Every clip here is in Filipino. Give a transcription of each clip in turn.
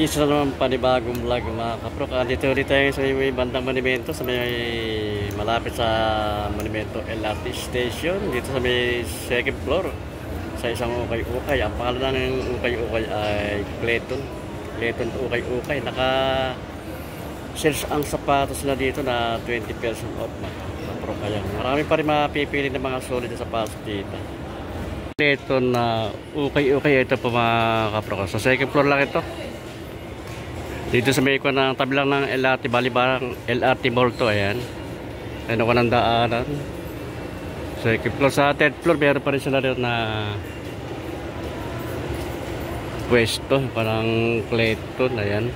Isa naman panibagong vlog mga kaprok. Dito ulit tayo sa may bandang Monumento, sa may malapit sa Monumento LRT Station, dito sa may second floor sa isang ukay-ukay. Ang pangalan ng ukay-ukay ay Clayton ukay-ukay. Naka-sales ang sapatos na dito na 20% off mga kaprok. Ayan, marami pa rin mapipili ng mga solid na sapatos dito. Clayton na ukay-ukay, ito po mga kaprok. Sa second floor lang ito. Dito sa may ikuan ng tabi lang ng LRT, Balibarang LRT Mall to, ayan. Ano ko ng daanan. Second floor. Sa third floor, meron pa rin sila rin na pwesto, parang Clayton, ayan.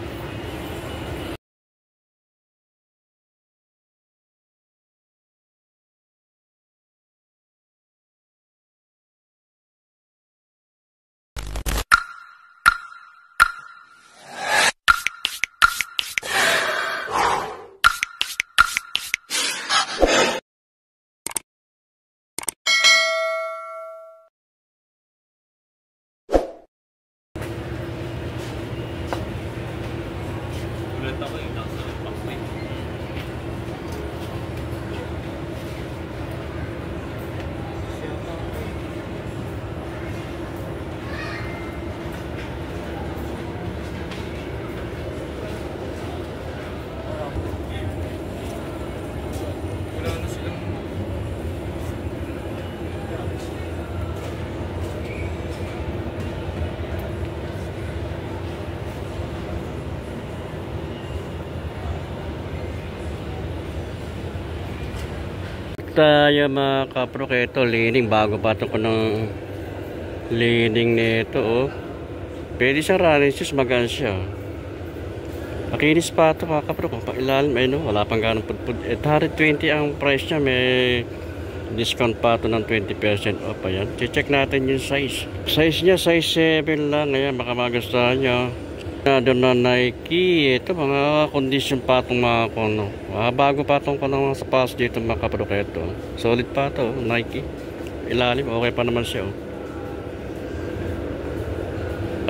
Tayo mga kaprok, ito lining, bago pa ito ko ng lining nito, oh. Pwede siyang running shoes, magaan siya. Makinis pa ito mga kaprok, kung pailalim ay no, wala pang ganong pudpud. 120 ang price niya, may discount pa ito ng 20% off. Ayan, check natin yung size niya, size 7 lang. Ayan, baka magustuhan nyo. Doon na Nike, ito mga condition pa itong mga kono. Bago pa itong kono mga sapatos dito mga kaprok. Ito solid pa ito, Nike. Ilalim, okay pa naman siya, oh.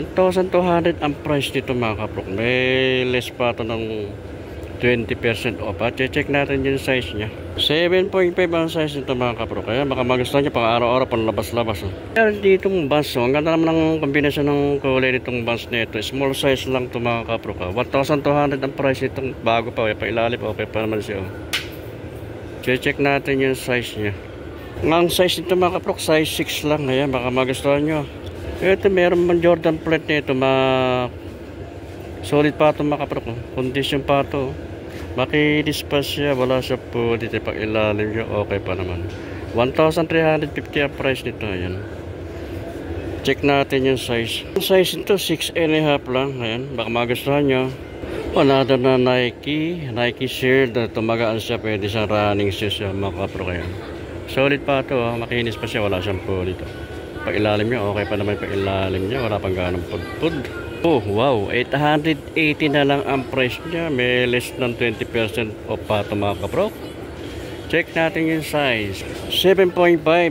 1,200 ang price dito mga kaprok. May less pa ito ng 20% off. Check natin yung size nya, 7.5 ang size nito mga kaprok. Kaya baka magustuhan nyo pang araw-araw, pang labas-labas, oh. Kaya ditong bus, oh, ang ganda naman ng kombinasyon ng kulay nitong bus nito. Small size lang ito mga kaprok, 1,200 ang price nitong bago pa, pa ilalim, okay pa naman siya, oh. Check natin yung size nya. Ang size nito mga kaprok, size 6 lang. Ayan, baka magustuhan nyo. Ito meron man Jordan plate nito, solid pa ito mga kaprok, oh. Condition pa ito, oh. Makinis pa siya, wala siya po dito pag ilalim niya, okay pa naman. 1,350 ang price nito. Ayan, check natin yung size. Yung size nito 6.5 lang. Ayan, baka magustuhan nyo. Wala doon na Nike shield, tumagaan siya, pwede siyang running shoes mga kapro. Ayan, solid pa ito, oh. Makinis pa siya, wala siyang po dito pag ilalim niya, okay pa naman pag ilalim niya, wala pang ganong pudpud. Oh wow, 880 na lang ang price niya. May less than 20% off pa ito mga kaprok. Check natin yung size, 7.5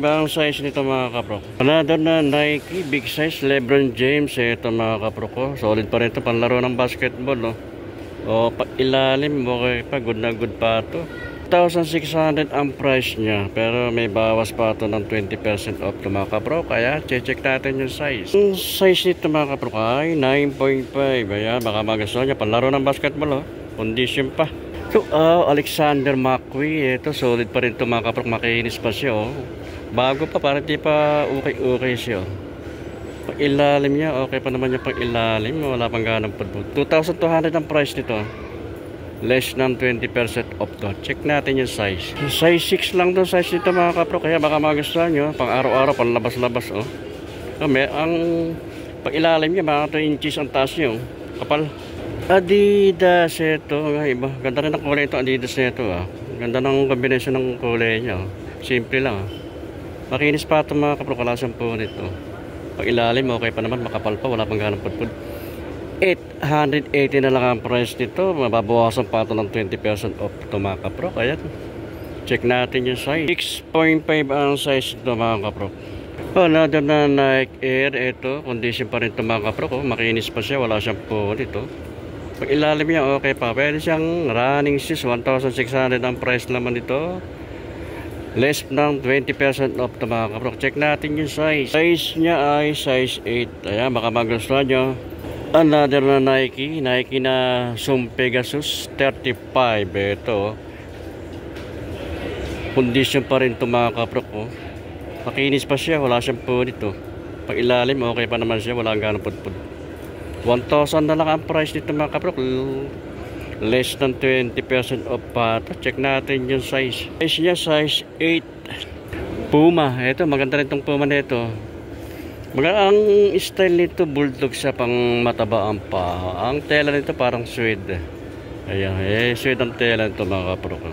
ang size nito mga kaprok. Another na Nike big size, LeBron James. Ito mga kaprok, oh. Solid pa rin ito, panlaro ng basketball, no? O pag ilalim, okay pa, good na good pa ito. 1,600 ang price niya, pero may bawas pa ito ng 20% off ito mga kaprok. Kaya check natin yung size. Yung size nito mga kaprok ay 9.5. Ayan, baka magustuhan niya, panlaro ng basketball, oh. Condition pa. So, Alexander McQueen, ito solid pa rin ito mga kaprok. Makinis pa siya, oh. Bago pa, parang di pa okay siya, oh. Pag ilalim niya, okay pa naman niya pag ilalim, wala pang ganang pudpud. 2,200 ang price nito, less than 20% off to. Check natin yung size. Size 6 lang doon size nito mga kaprok. Kaya baka magustuhan nyo, pang araw-araw, pang labas-labas, oh. Ang pag ilalim niya, mga 2 inches ang taas niyo, kapal. Adidas, ito nga iba. Ganda rin ang kulay ito, Adidas nito, ah. Ganda ng kombinasyon ng kulay niya, oh. Simple lang, oh. Makinis pa ito mga kaprok, wala siyang po nito. Pag ilalim, okay pa naman, makapal pa, wala pang ganang pudpud. 880 na lang ang price nito. Mababawasan pa ito ng 20% off ito mga kaprok. Ayan, check natin yung size, 6.5 ang size nito mga kaprok. Another na Nike Air. Ito, condition pa rin ito mga kaprok. Makinis pa siya, wala siyang po dito. Pag ilalim niya, okay pa. Pwede siyang running shoes, 1,600 ang price naman ito. Less ng 20% off ito mga kaprok. Check natin yung size. Size niya ay size 8. Ayan, baka magustuhan nyo. Another na Nike na Zoom Pegasus 35. Ito, condition pa rin ito mga kaprok. Makinis pa siya, wala siyang po dito. Pag ilalim, okay pa naman siya, wala ganang pudpud. 1,000 na lang ang price nito mga kaprok. Less than 20% off pa. Check natin yung size. Size niya, size 8. Puma. Ito, maganda rin itong Puma nito. Ang style nito, bulldog siya, pang mataba ang pa. Ang tela nito parang suede. Ayan, suede ang tela nito mga kaprok.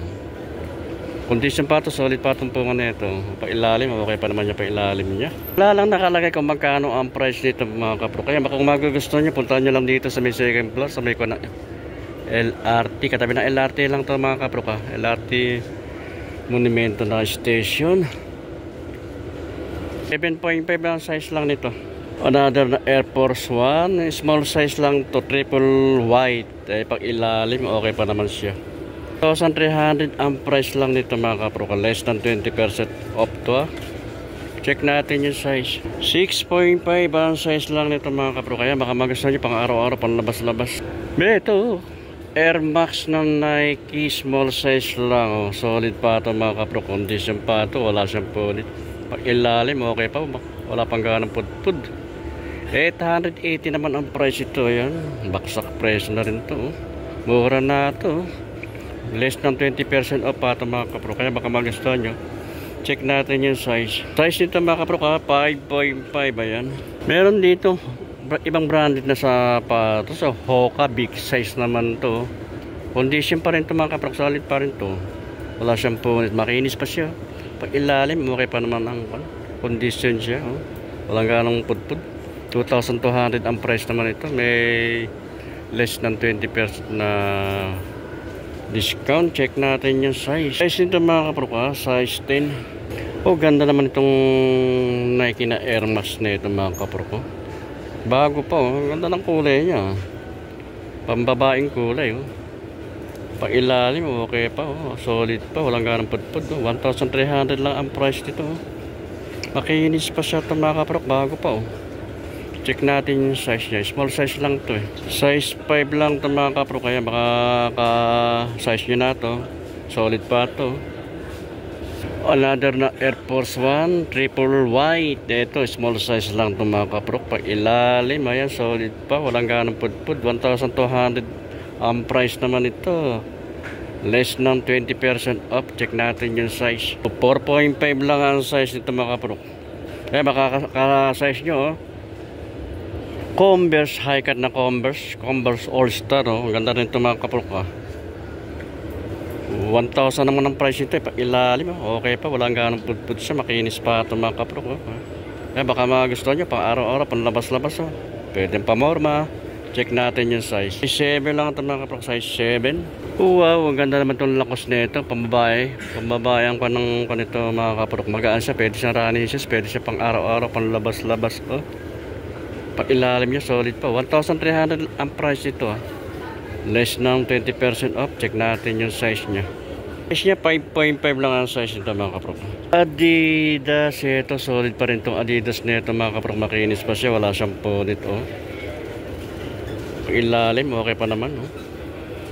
Condition pa ito, solid pa itong Puma nito. Pag ilalim, okay pa naman niya pag ilalim niya. Wala lang nakalagay kung magkano ang price nito mga kaprok. Kaya kung magugustuhan niyo, puntahan niyo lang dito sa may second floor, sa may LRT. Katabi ng LRT lang ito mga kaprok. LRT Monumento na station. 7.5 ang size lang nito. Another na Air Force 1. Small size lang to, triple white. Pag ilalim, okay pa naman siya. 1,300 ang price lang nito mga kaprok. Less than 20% off to. Check natin yung size. 6.5 ang size lang nito mga kaprok. Kaya baka magustuhan nyo pang araw-araw, pang labas-labas. Ito, Air Max ng Nike, small size lang. Solid pa ito mga kaprok. Condition pa ito, wala siyang pulit. Pag ilalim, okay pa. Wala pang ganang pudpud. 880 naman ang price ito. Yan. Baksak price na rin ito. Mura na ito. Less than 20% off pa ito mga kaprok. Kaya baka magustuhan nyo. Check natin yung size. Size nito mga kaprok, 5.5. Ayan. Meron dito ibang branded na sapatos. So Hoka, big size naman to. Condition pa rin ito mga kaprok. Solid pa rin to. Wala siyang punit. Makinis pa siya. Pag ilalim, okay pa naman ang condition siya. Walang ganong pudpud. 2,200 ang price naman ito. May less than 20% na discount. Check natin yung size. Size nito mga kaprok, size 10. Ganda naman itong Nike na Air Max na ito mga kaprok. Bago pa, ganda ng kulay niya. Pambabaing kulay. Pag ilalim, okay pa. Solid pa, walang ganang pudpud. 1,300 lang ang price nito. Makinis pa siya ito mga kaprok. Bago pa. Check natin yung size niya. Small size lang to. Size 5 lang ito mga kaprok. Kaya baka ka-size nyo na to. Solid pa to. Another na Air Force 1 triple white. Ito, small size lang ito mga kaprok. Pag ilalim, ayan, solid pa. Walang ganang pudpud. 1,200 ang price naman ito. Less ng 20% off. Check natin yung size. 4.5 lang ang size nito mga kaprok. Kaya baka ka-size nyo. Converse, high cut na Converse All Star. Ang ganda rin ito mga kaprok. 1,000 naman ang price nito. Pag ilalim, okay pa. Walang ganang pudpud siya. Makinis pa ito mga kaprok. Kaya baka magustuhan nyo pang araw-araw, pang labas-labas. Pwede pamorma. Check natin yung size. Size 7 lang ito mga kaprok. Size 7. Wow, ang ganda naman itong lakos nito. Pambabae. Pambabae ang kanito mga kaprok. Magaan siya. Pwede siyang running shoes. Pwede siya pang araw-araw, pang labas-labas. Pag ilalim niya, solid pa. 1,300 ang price nito. Less ng 20% off. Check natin yung size niya. Size niya 5.5 lang ang size nito mga kaprok. Adidas. Ito, solid pa rin itong Adidas nito mga kaprok. Makinis pa siya. Wala siyang punit. Pag ilalim, okay pa naman.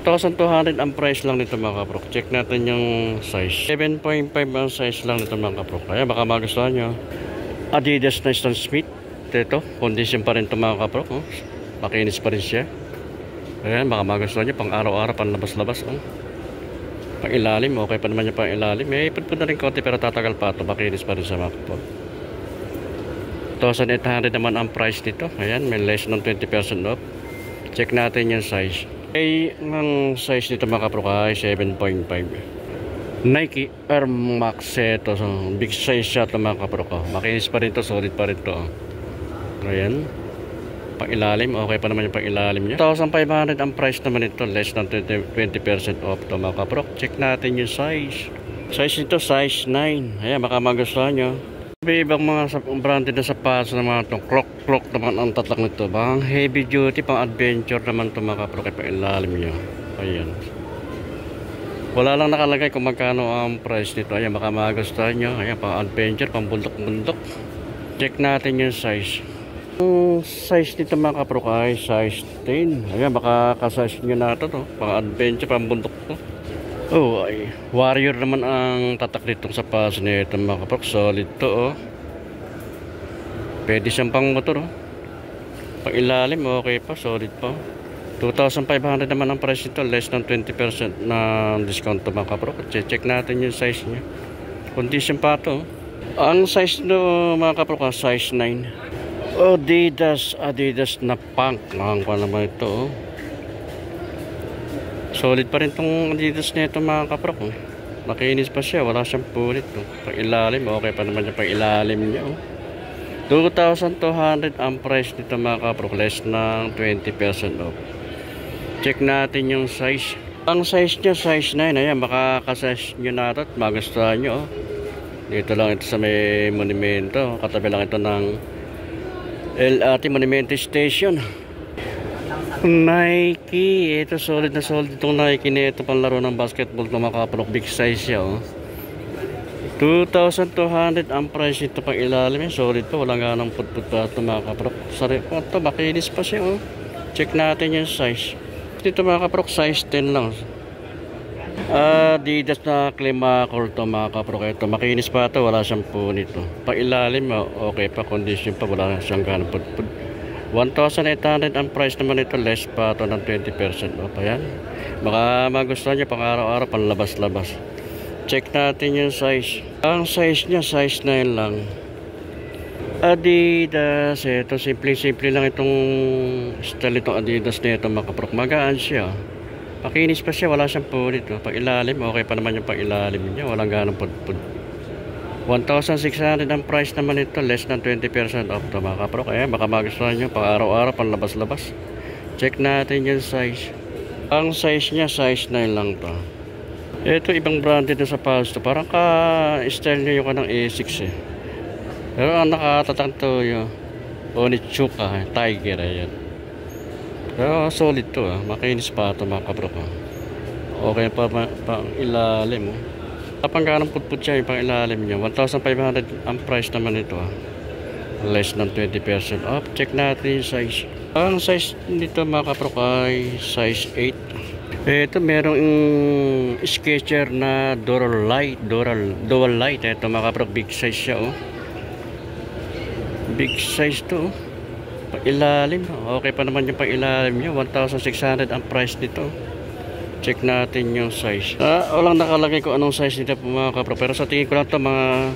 1,200 ang price lang nito mga kaprok. Check natin yung size. 7.5 ang size lang nito mga kaprok. Kaya baka magustuhan nyo. Adidas na Stan Smith. Ito, condition pa rin ito mga kaprok. Makinis pa rin siya. Ayan, baka magustuhan nyo pang araw-araw, pang labas-labas. Pang ilalim, okay pa naman niya pang ilalim. May ipod na rin konti pero tatagal pa ito. Makinis pa rin sa mga kaprok. 1,800 naman ang price nito. Ayan, may less ng 20% off. Check natin yung size. Ang size nito mga kaprok ay 7.5. Nike Air Max ito. So, big size siya ito mga kaprok. Makinis pa rin ito, solid pa rin ito. Ayan. Pang ilalim, okay pa naman yung pang ilalim niya. 1,500 ang price naman ito. Less than 20% off ito mga kaprok. Check natin yung size. Size nito, size 9. Ayan, baka magustuhan nyo. May ibang mga branded na sapatos naman itong clock naman ang tatak nito. Bang heavy duty, pang adventure naman ito mga kapro. Kaya pa ilalim nyo. Ayan. Wala lang nakalagay kung magkano ang price nito. Ayan, baka magustuhan nyo. Ayan, pang adventure, pang bundok-bundok. Check natin yung size. Yung size nito mga kapro ay size 10. Ayan, baka kasize nyo na ito. Pang adventure, pang bundok to. Oh, ay warrior naman ang tatak nitong sapatos nito mga kapro. Solid to, oh. Pwede siyang pang motor, oh. Pang ilalim, okay pa, solid pa. 2,500 naman ang price nito, less than 20% na discount to mga kapro. Check natin yung size niya. Condition pa to, oh. Ang size no mga kapro, size 9. Adidas na punk. Nakangkwa naman ito, oh. Solid pa rin itong Adidas na ito mga kaprok. Makinis pa siya, wala siyang pulit. Pang ilalim, okay pa naman yung pang ilalim niya. 2,200 ang price nito mga kaprok, less ng 20% off. Check natin yung size. Ang size niya, size 9. Ayan, makakasize nyo na ito at magustuhan nyo. Dito lang ito sa may monumento. Katabi lang ito ng LRT Monumento Station. Nike, ito solid na solid itong Nike na ito, panlaro ng basketball na makaprok, big size siya, oh. 2,200 ang price ito pang ilalim, solid pa, wala nga ng putput pa ito makaprok. Sorry po ito, makinis pa siya, oh. Check natin yung size. Dito makaprok, size 10 lang. Adidas na Climacore to makaprok, ito makinis pa ito, wala siyang punit, oh. Pang ilalim, oh, okay pa, condition pa, wala siyang ganang putput. 1,800 ang price naman ito, less pa ito ng 20% off. Ayan, baka magustuhan nyo pang araw-araw, pang labas-labas. Check natin yung size. Ang size nya, size 9 lang. Adidas, ito simple lang itong style itong Adidas na ito makaprok. Magaan siya, pakinis pa siya, wala siyang pulit, oh. Pang ilalim, okay pa naman yung pang ilalim nya, walang ganang pudpud. 1,600 ang price naman ito, less than 20% off to mga kapro. Kaya baka magustuhan nyo pang araw-araw, pang labas-labas. Check natin yung size. Ang size nya, size 9 lang to. Ito ibang branded na sapatos to, parang ka-style nyo yung kanang A6 eh. Pero ang nakatatang to yung Onitsuka Tiger, ayan. Pero solid to, makinis pa ito mga kapro ko. Okay pa pang ilalim, oh. Kapangganang putput siya yung pang ilalim niya. 1,500 ang price naman ito, less than 20% off. Check natin yung size. Ang size nito mga kaprok ay size 8. Ito merong Skechers na dual light. Ito mga kaprok, big size siya, oh. Big size to, oh. Pang ilalim, okay pa naman yung pang ilalim niya. 1,600 ang price nito. Check natin yung size. Walang nakalagay kung anong size nito mga kapro, pero sa tingin ko lang ito mga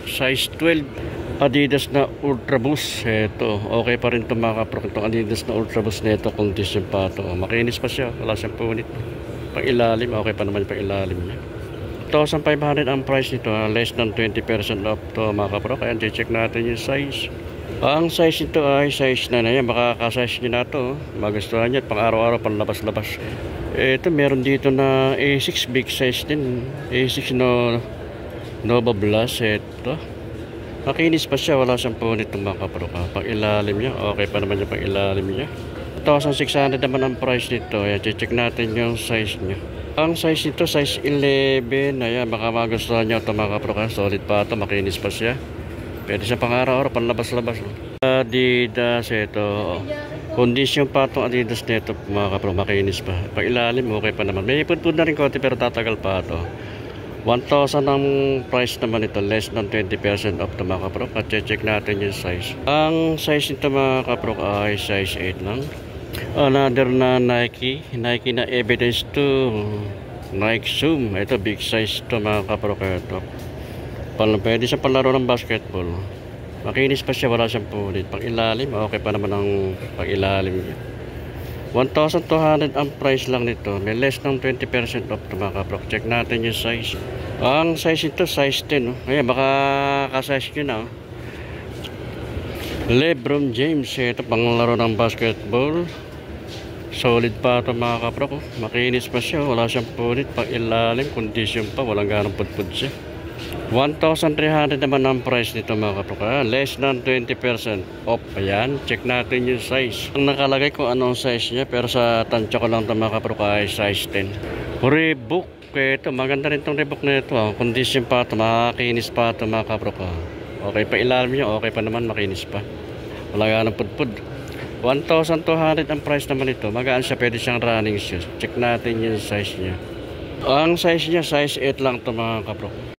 size 12. Adidas na Ultra Boost. Ito, okay pa rin ito mga kapro. Itong Adidas na Ultra Boost na ito, condition pa ito. Makinis pa siya, wala siyang punit. Pang ilalim, okay pa naman yung pang ilalim niya. 1,500 ang price nito, less than 20% off to mga kapro. Kaya check natin yung size. Ang size nito ay size 9. Ayan, makakasize nyo na ito, magustuhan nyo, pang araw-araw, pang labas-labas. Ito meron dito na A6, big size din. A6 Nova Blast. Ito makinis pa siya, wala siyang punit ng mga kapro. Pang ilalim niya, okay pa naman yung pang ilalim niya. 1,600 naman ang price nito. Ayan, check natin yung size niya. Ang size nito, size 11. Ayan, baka magustuhan nyo ito mga kapro. Solid pa ito, makinis pa siya. Pwede siya pang araw-araw, pang labas-labas. Adidas, ito. Condition pa itong Adidas nito mga kapro, makinis pa. Pag ilalim, okay pa naman. May ipudpud na rin konti pero tatagal pa ito. 1,000 ang price naman ito, less than 20% off ito mga kapro. At check natin yung size. Ang size nito mga kapro ay size 8 lang. Another na Nike na Evidence 2 Nike Zoom. Ito big size ito mga kapro. Ito pwede siya palaro ng basketball. Makinis pa siya, wala siyang punit. Pang ilalim, okay pa naman ang pang ilalim niya. 1,200 ang price lang nito. May less ng 20% off ito mga kaprok. Check natin yung size. Ang size ito, size 10. Oh. Ayan, baka kasize nyo na. Oh. LeBron James. Ito pang laro ng basketball. Solid pa ito mga kaprok. Oh. Makinis pa siya, wala siyang punit. Pang ilalim, condition pa, walang ganang pudpud siya. 1,300 naman ang price nito mga kapro. Less than 20% off. Ayan, check natin yung size. Ang nakalagay kung anong size niya, pero sa tansya ko lang ito mga kapro ay size 10. Reebok. Okay, ito maganda rin itong Reebok na ito. Condition pa ito, makakinis pa ito mga kapro. Okay pa ilalim niya, okay pa naman, makinis pa. Wala nga ng pudpud. 1,200 ang price naman ito. Magaan siya, pwede siyang running shoes. Check natin yung size niya. Ang size niya, size 8 lang ito mga kapro.